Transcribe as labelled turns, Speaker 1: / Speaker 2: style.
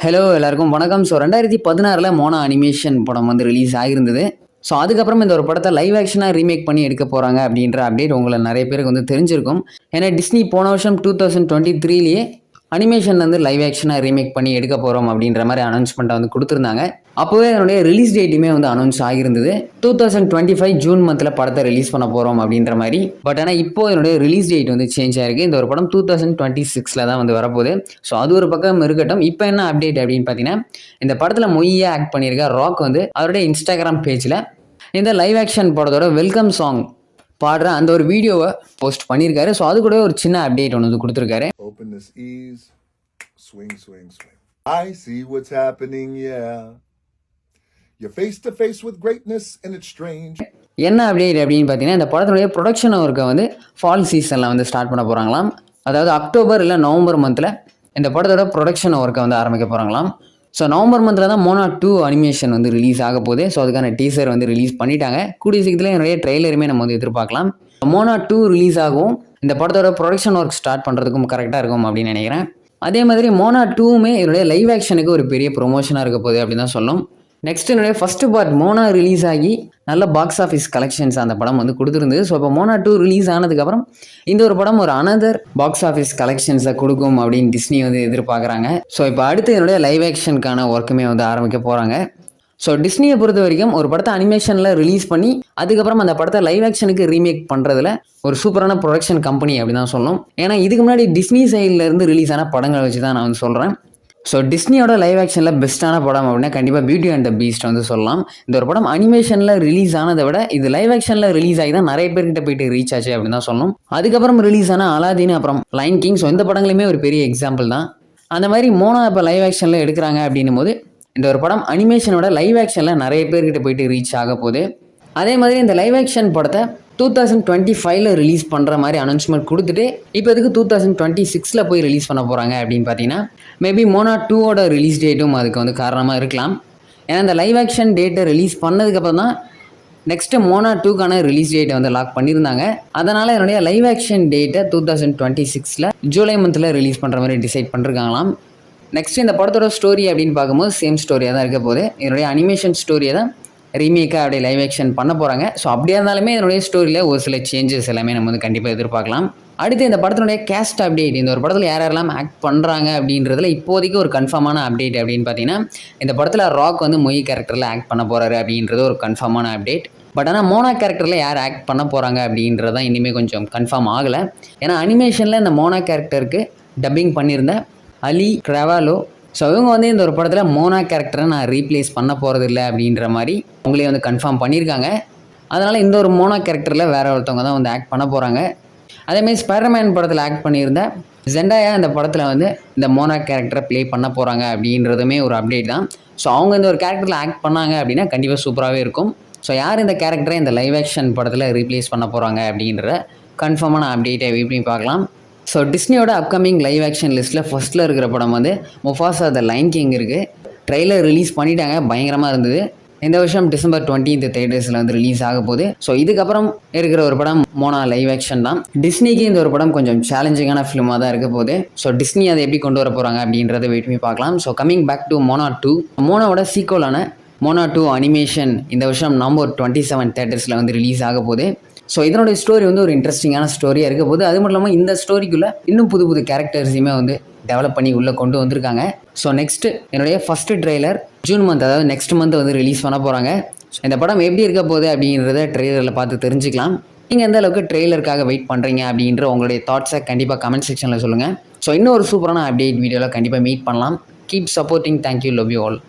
Speaker 1: Hello எல்லாருக்கும் வணக்கம். So 2016 Mona animation படம் வந்து ரிலீஸ் ஆகியிருந்தது. ஸோ அதுக்கப்புறம் இந்த ஒரு படத்தை லைவ் ஆக்ஷனாக ரீமேக் பண்ணி எடுக்க போகிறாங்க அப்படின்ற அப்டேட் உங்களை நிறைய பேருக்கு வந்து தெரிஞ்சிருக்கும். ஏன்னா டிஸ்னி போன வருஷம் 2023லேயே அனிமேஷன்லேருந்து லைவ் ஆக்ஷனாக ரீமேக் பண்ணி எடுக்க போகிறோம் அப்படின்ற மாதிரி அனௌன்ஸ்மெண்ட்டை வந்து கொடுத்துருந்தாங்க. அப்போவே அதனுடைய ரிலீஸ் டேட்டுமே வந்து அனௌன்ஸ் ஆகியிருந்தது. 2025 ஜூன் மந்தில் படத்தை ரிலீஸ் பண்ண போகிறோம் அப்படின்ற மாதிரி. பட் ஆனால் இப்போ என்னுடைய ரிலீஸ் டேட் வந்து சேஞ்ச் ஆயிருக்கு. இந்த ஒரு படம் 2026 தான் வந்து வரப்போகுது. ஸோ அது ஒரு பக்கம் இருக்கட்டும். இப்போ என்ன அப்டேட் அப்படின்னு பார்த்தீங்கன்னா, இந்த படத்தில் மொய்யாக ஆக்ட் பண்ணியிருக்க ராக் வந்து அவருடைய இன்ஸ்டாகிராம் பேஜில் இந்த லைவ் ஆக்ஷன் படத்தோட வெல்கம் சாங் பாடுற அந்த ஒரு வீடியோவை போஸ்ட் பண்ணியிருக்காரு. ஸோ அது கூட ஒரு சின்ன அப்டேட் ஒன்று வந்து கொடுத்துருக்காரு.
Speaker 2: Open this ease, swing, swing, swing. I see what's happening, yeah. You're face to face with greatness and it's strange.
Speaker 1: என்ன அப்டேட் அப்படின்னு பார்த்தீங்கன்னா, இந்த படத்துடைய ப்ரொடக்ஷன் ஒர்க்கை வந்து ஃபால் சீசனில் வந்து ஸ்டார்ட் பண்ண போகிறாங்களாம். அதாவது அக்டோபர் இல்லை நவம்பர் மந்தில் இந்த படத்தோட ப்ரொடக்ஷன் ஒர்க்கை வந்து ஆரம்பிக்க போகிறாங்களாம். ஸோ நவம்பர் மந்தில் தான் மோனா 2 அனிமேஷன் வந்து ரிலீஸ் ஆக போகுது. ஸோ அதுக்கான டீசர் வந்து ரிலீஸ் பண்ணிட்டாங்க. கூடிய சீக்கிரத்தில் நிறைய ட்ரெய்லருமே நம்ம வந்து எதிர்பார்க்கலாம். மோனா 2 ரிலீஸ் ஆகும் இந்த படத்தோட ப்ரொடக்ஷன் ஒர்க் ஸ்டார்ட் பண்ணுறதுக்கும் கரெக்டாக இருக்கும் அப்படின்னு நினைக்கிறேன். அதே மாதிரி மோனா 2மே என்னுடைய லைவ் ஆக்ஷனுக்கு ஒரு பெரிய ப்ரொமோஷனாக இருக்க போகுது அப்படின்னு தான் சொல்லும். நெக்ஸ்ட் என்னுடைய ஃபர்ஸ்ட் பார்ட் மோனா ரிலீஸ் ஆகி நல்ல பாக்ஸ் ஆஃபீஸ் கலெக்ஷன்ஸ் அந்த படம் வந்து கொடுத்துருந்தது. ஸோ இப்போ மோனா 2 ரிலீஸ் ஆனதுக்கப்புறம் இந்த ஒரு படம் ஒரு அனதர் பாக்ஸ் ஆஃபீஸ் கலெக்ஷன்ஸை கொடுக்கும் அப்படின்னு டிஸ்னி வந்து எதிர்பார்க்குறாங்க. ஸோ இப்போ அடுத்து என்னுடைய லைவ் ஆக்ஷனுக்கான ஒர்க்குமே வந்து ஆரம்பிக்க போகிறாங்க. ஸோ டிஸ்னியை பொறுத்த வரைக்கும் ஒரு படத்தை அனிமேஷனில் ரிலீஸ் பண்ணி அதுக்கப்புறம் அந்த படத்தை லைவ் ஆக்ஷனுக்கு ரீமேக் பண்ணுறதுல ஒரு சூப்பரான ப்ரொடக்ஷன் கம்பெனி அப்படி தான் சொல்லணும். ஏன்னா இதுக்கு முன்னாடி டிஸ்னி சைட்லேருந்து ரிலீஸ் ஆன படங்களை வச்சு தான் நான் வந்து சொல்கிறேன். ஸோ டிஸ்னியோட லைவ் ஆக்ஷனில் பெஸ்ட்டான படம் அப்படின்னா கண்டிப்பாக பியூட்டி அண்ட் த பீஸ்ட் வந்து சொல்லலாம். இந்த ஒரு படம் அனிமேஷனில் ரிலீஸ் ஆனதை விட இது லைவ் ஆக்ஷனில் ரிலீஸ் ஆகி தான் நிறைய பேர்கிட்ட போயிட்டு ரீச் ஆச்சு அப்படின்னு தான் சொல்லணும். அதுக்கப்புறம் ரிலீஸ் ஆன அலாதீன், அப்புறம் லைன் கிங், ஸோ இந்த படங்களுமே ஒரு பெரிய எக்ஸாம்பிள் தான். அந்த மாதிரி மோனா இப்போ லைவ் ஆக்ஷனில் எடுக்கிறாங்க அப்படின்னும் போது இந்த ஒரு படம் அனிமேஷனோட லைவ் ஆக்ஷனில் நிறைய பேர்கிட்ட போயிட்டு ரீச் ஆக போகுது. அதே மாதிரி இந்த லைவ் ஆக்ஷன் படத்தை 2025 ரிலீஸ் பண்ணுற மாதிரி அனௌன்ஸ்மெண்ட் கொடுத்துட்டு இப்போ இதுக்கு 2026 போய் ரிலீஸ் பண்ண போகிறாங்க அப்படின்னு பார்த்தீங்கன்னா, மேபி மோனா 2 ரிலீஸ் டேட்டும் அதுக்கு வந்து காரணமாக இருக்கலாம். ஏன்னா இந்த லைவ் ஆக்ஷன் டேட்டை ரிலீஸ் பண்ணதுக்கப்புறம் தான் நெக்ஸ்ட்டு மோனா 2க்கான ரிலீஸ் டேட்டை வந்து லாக் பண்ணியிருந்தாங்க. அதனால் என்னுடைய லைவ் ஆக்ஷன் டேட்டை 2026 ஜூலை மந்தில் ரிலீஸ் பண்ணுற மாதிரி டிசைட் பண்ணிருக்காங்களாம். நெக்ஸ்ட் இந்த படத்தோட ஸ்டோரி அப்படின்னு பார்க்கும்போது சேம் ஸ்டோரியாக தான் இருக்க போகுது. என்னுடைய அனிமேஷன் ஸ்டோரியை தான் ரீமேக்காக அப்படியே லைவ் ஆக்ஷன் பண்ண போகிறாங்க. ஸோ அப்படியே இருந்தாலுமே என்னுடைய ஸ்டோரியில் ஒரு சில சேஞ்சஸ் எல்லாமே நம்ம வந்து கண்டிப்பாக எதிர்பார்க்கலாம். அடுத்து இந்த படத்தினுடைய கேஸ்ட் அப்டேட், இந்த ஒரு படத்தில் யாரெல்லாம் ஆக்ட் பண்ணுறாங்க அப்படின்றதுல இப்போதைக்கு ஒரு கன்ஃபார்மான அப்டேட் அப்படின்னு பார்த்தீங்கன்னா, இந்த படத்தில் ராக் வந்து மொய் கேரக்டரில் ஆக்ட் பண்ண போகிறாரு அப்படின்றது ஒரு கன்ஃபார்மான அப்டேட். பட் ஆனால் மோனா கேரக்டரில் யார் ஆக்ட் பண்ண போகிறாங்க அப்படின்றது தான் இனிமேல் கொஞ்சம் கன்ஃபார்ம் ஆகலை. ஏன்னா அனிமேஷனில் இந்த மோனா கேரக்டருக்கு டப்பிங் பண்ணியிருந்த அலி கிரவாலோ, ஸோ இவங்க வந்து இந்த ஒரு படத்தில் மோனா கேரக்டரை நான் ரீப்ளேஸ் பண்ண போகிறது இல்லை அப்படின்ற மாதிரி உங்களே வந்து கன்ஃபார்ம் பண்ணியிருக்காங்க. அதனால் இந்த ஒரு மோனா கேரக்டரில் வேறு ஒருத்தவங்க தான் வந்து ஆக்ட் பண்ண போகிறாங்க. அதேமாதிரி ஸ்பைடர்மேன் படத்தில் ஆக்ட் பண்ணியிருந்த ஜெண்டாயா இந்த படத்தில் வந்து இந்த மோனா கேரக்டரை ப்ளே பண்ண போகிறாங்க அப்படின்றதுமே ஒரு அப்டேட் தான். ஸோ அவங்க இந்த ஒரு கேரக்டரில் ஆக்ட் பண்ணாங்க அப்படின்னா கண்டிப்பாக சூப்பராகவே இருக்கும். ஸோ யார் இந்த கேரக்டரை இந்த லைவ் ஆக்ஷன் படத்தில் ரீப்ளேஸ் பண்ண போகிறாங்க அப்படின்ற கன்ஃபார்மான அப்டேட்டை எப்படி பார்க்கலாம். ஸோ டிஸ்னியோட அப்கமிங் லைவ் ஆக்ஷன் லிஸ்ட்டில் ஃபஸ்ட்டில் இருக்கிற படம் வந்து முஃபாசா த லைன் கிங் இருக்குது. ட்ரெய்லர் ரிலீஸ் பண்ணிட்டாங்க, பயங்கரமாக இருந்தது. இந்த வருஷம் December 20 தேட்டர்ஸில் வந்து ரிலீஸ் ஆக போகுது. ஸோ இதுக்கப்புறம் இருக்கிற ஒரு படம் மோனா லைவ் ஆக்ஷன் தான். டிஸ்னிக்கு இந்த ஒரு படம் கொஞ்சம் சேலஞ்சிங்கான ஃபிலிமாக தான் இருக்க போகுது. ஸோ டிஸ்னி அதை எப்படி கொண்டு வர போகிறாங்க அப்படின்றத வெயிட் பண்ணி பார்க்கலாம். So coming back to Moana 2, மோனாவோட சீக்வலான மோனா 2 அனிமேஷன் இந்த வருஷம் நவம்பர் 27 தேட்டர்ஸில் வந்து ரிலீஸ் ஆக போகுது. ஸோ இதனுடைய ஸ்டோரி வந்து ஒரு இன்ட்ரெஸ்டிங்கான ஸ்டோரியாக இருக்க போது. அது மட்டும் இல்லாமல் இந்த ஸ்டோரிக்குள்ளே இன்னும் புது புது கேரக்டர்ஸையுமே வந்து டெவலப் பண்ணி உள்ளே கொண்டு வந்திருக்காங்க. ஸோ நெக்ஸ்ட்டு என்னுடைய ஃபஸ்ட்டு ட்ரெய்லர் ஜூன் மந்த், அதாவது நெக்ஸ்ட் மந்த் வந்து ரிலீஸ் பண்ண போகிறாங்க. ஸோ இந்த படம் எப்படி இருக்க போகுது அப்படின்றத ட்ரெய்லரில் பார்த்து தெரிஞ்சுக்கலாம். நீங்கள் எந்த அளவுக்கு ட்ரெய்லருக்காக வெயிட் பண்ணுறீங்க அப்படின்ற உங்களுடைய தாட்ஸை கண்டிப்பாக கமெண்ட் செக்ஷனில் சொல்லுங்கள். ஸோ இன்னும் ஒரு சூப்பரான அப்டேட் வீடியோவில் கண்டிப்பாக மீட் பண்ணலாம். Keep supporting. Thank you. Love you all.